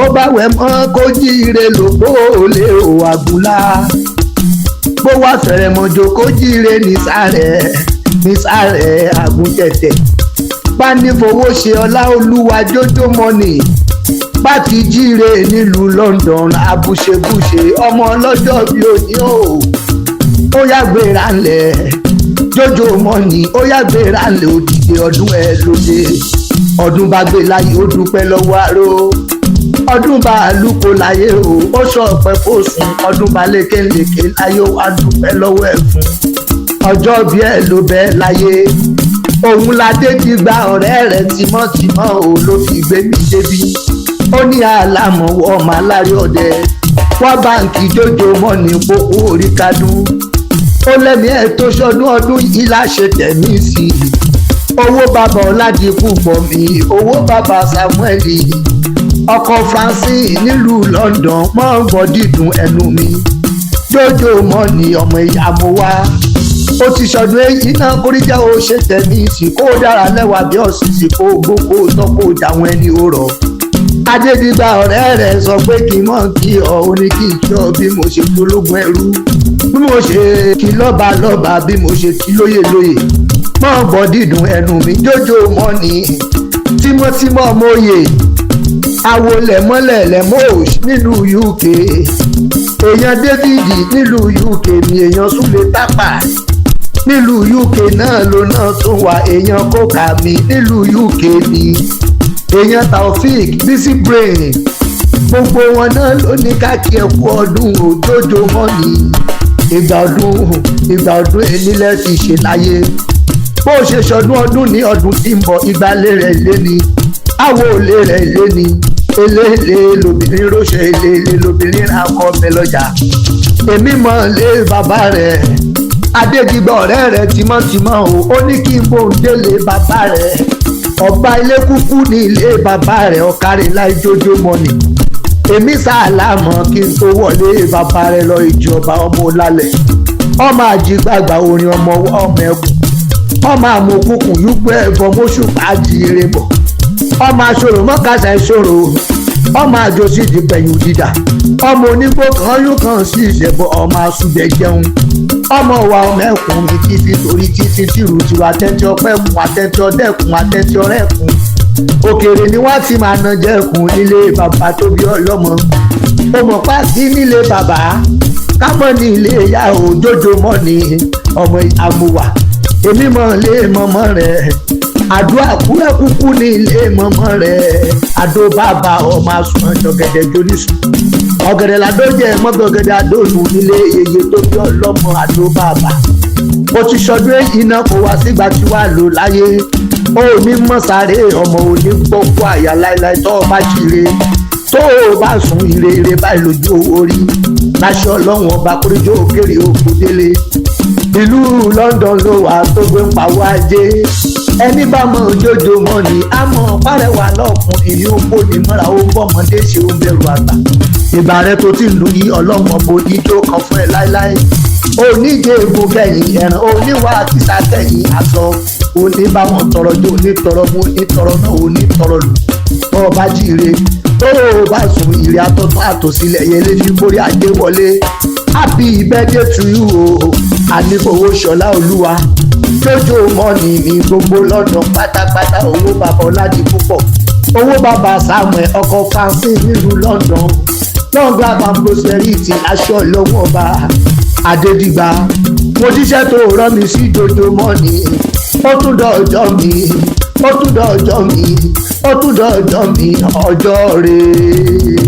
ó bá wẹ̀ mọ́ kó jíire lòpó olè ò àgùnlá bó wá fẹ̀rẹ̀ mọ́jọ kó jíire nísàrẹ̀ àgùntẹ̀tẹ̀ bá ní fowó ṣe ọlá olúwa jójó mọ́nì bá ti jíire nílùú London abúṣebúṣe ọmọ ọlọ́jọ́ bí òní ó yàgbéra ńlẹ̀ jójó mọ́nì ó yàgbéra ńlẹ̀ òdìdí ọdún ẹ lóde ọdún bá gbé láyé ó dúpẹ́ lọ́wọ́ àrò ọdún bá lùkò láyé ó sọ ọpẹ́ fòsùn ọdún bá lékelèké láyé ó wá dúpẹ́ lọ́wọ́ ẹ̀ fún ọjọ́ bí ẹ ló bẹ láyé òun ládé ti gba ọ̀rẹ́ rẹ̀ tímọ́tímọ́ ló fi gbé mi débi ó ní àlámọ̀wọ́ ọmọ alárí ọdẹ wá báǹkì jójó mọ́ni kókó orí kádùn ó lẹ́mí ẹ̀ tó ṣọdún ọdún yìí láṣẹ tẹ̀mí sí i owó bàbá ọ̀làdìkú pọ̀ mí owó bàbá Samuel ọkọ̀ Francine nílùú London mọ́ gbọ́ dídùn ẹnu mi jójó mọ́ni ọmọ ìyá mo wá ó ti ṣọdún èyí náà kórìíjà ó ṣe tẹ̀mí sí kó dára lẹ́wà bí ọ̀sìsì kó gbókó tọ́kó jáwọn ẹni ó rọ̀ adédìgbà ọ̀rẹ́ rẹ̀ sọ pé kí mọ̀ kí ọ ó ní kí kí ọ bí mo ṣe fi ológun ẹrú bí mo ṣe kí lọ́ba lọ́ba bí mo ṣe kí lóyè lóyè mọ́ gbọ́ dídùn ẹnu mi jójó mọ́ni tímọ́tímọ́ mọ́yè awo lẹ̀mọ́lẹ̀ lẹ́mọ́ọ̀ṣ nílùú UK èèyàn David nílùú UK ni èèyàn Súlè Tápà nílùú UK náà ló náà tún wà èèyàn kókà mi nílùú UK ni èèyàn Taofik Bisi Brain gbogbo wọn náà ló ní káàkiri ẹ̀kú ọdún òjòjò mọ́ni ìgbà ọdún enílẹ̀ ti ṣe láyé bó ṣe ṣọdún ọdún ní ọdún tí ń bọ̀ ìgbàlẹ̀ rẹ̀ lé ní àwo òlé rẹ̀ lé ní eléèlé lobìnrin róṣẹ eléèlé lobìnrin akọ ọbẹ̀ lọ́jà èmi mọ̀ lé bàbá rẹ̀ adédìgbà ọ̀rẹ́ rẹ̀ tímọ́tímọ́ ó ní kí n bò ń délé bàbá rẹ̀ ọba ilé kúkú ní ilé bàbá rẹ̀ ọ̀kárí láì jójó mọ́ni èmi sàlámọ̀ kí n tó wọlé bàbá rẹ̀ lọ ìjọba ọmọ ọlálẹ̀ ọmọ àjígbàgbà orin ọmọ ẹkùn ọmọ àmọ̀kùnkùn yúgbọ́ ẹ̀bọ mọ́ṣùpá àjíire bọ̀ ọmọ aṣòro mọ́kàṣà ìṣòro ọmọ àjòsí ti pẹ̀yìn dídà ọmọ onígbó kan yóò kàn sí ìṣẹ̀bọ̀ ọmọ asúbẹ̀ jẹun ọmọ wa ọmọ ẹkùn mi kí fi torí títí tìrù tìrù àtẹ́tí ọpẹ́ kùn àtẹ́tí ọdẹ́kùn àtẹ́tí ọrẹ́kùn òkèrè ni wọ́n ti máa ná jẹ́kùn nílé bàbá tó bí ọlọ́mọ ó mọ̀ pàtí nílé bàbá kámọ́ ní ilé ìyá òjòjò mọ́ ni ọmọ àmúwà èmi mọ̀ lé mọ́mọ́ rẹ̀ àdúrà kúrẹ́kúkú ní ilé mọ́mọ́ rẹ̀ àdó bàbá ọmọ asùnmọ̀ jọ̀gẹ̀dẹ̀ jóníṣù ọ̀gẹ̀dẹ̀ làdójẹ́ mọ́gbọ̀gẹ̀dẹ̀ àdóòlù nílé yeye tó bí ọlọ́mọ àdó bàbá ó ti ṣọdún èyí náà kó wá sígbà tí wàá lò láyé ó ní mọ́sàárẹ̀ ọmọ òní gbọ́kú àyà láéláé tó bá jíire tó bá sùn ire báyìí lójú owó rí láṣọ ọlọ́run ọba kórìjọ òkèrè òkú délé ìlú London ló wà tó gbé ń pawó ajé ẹni bá mọ òjòjò mọ ni àmọ́ párẹwà lọkùn ìlú òpó ní mọ́ra ó bọ́mọdé ṣe ó bẹ̀rù àgbà ìgbà rẹ tó ti lù yí ọlọ́mọ bo ní tó kàn fún ẹ láéláé oníjẹ ègbò kẹyìn ẹran oníwà àtìsá kẹyìn aṣọ oníbàwọn tọrọ jẹ onítọrọ mú onítọrọ náà onítọrọ lù tó o bá jíire tó o bá sùn ìrìn àtọ̀tún àtòsílẹ̀ yẹlé fi borí ajé wọlé happy birthday to you o ànífowó ṣọlá olúwa jójó mọ́ni ní gbogbo lọ́dọ̀ pátápátá owó bàbá ọ̀làdìpọ̀ pọ̀ owó bàbá Samuel ọkọ̀ Francine nílùú London lọ́ngà bamboseriti aṣọ ìlọ́wọ́ ọba adédìgbà mo jíṣẹ́ tó rán mi sí jójó mọ́ni ó tún dọ̀jọ́ mi ó tún dọ̀jọ́ mi ó tún dọ̀jọ́ mi ọjọ́ rẹ̀.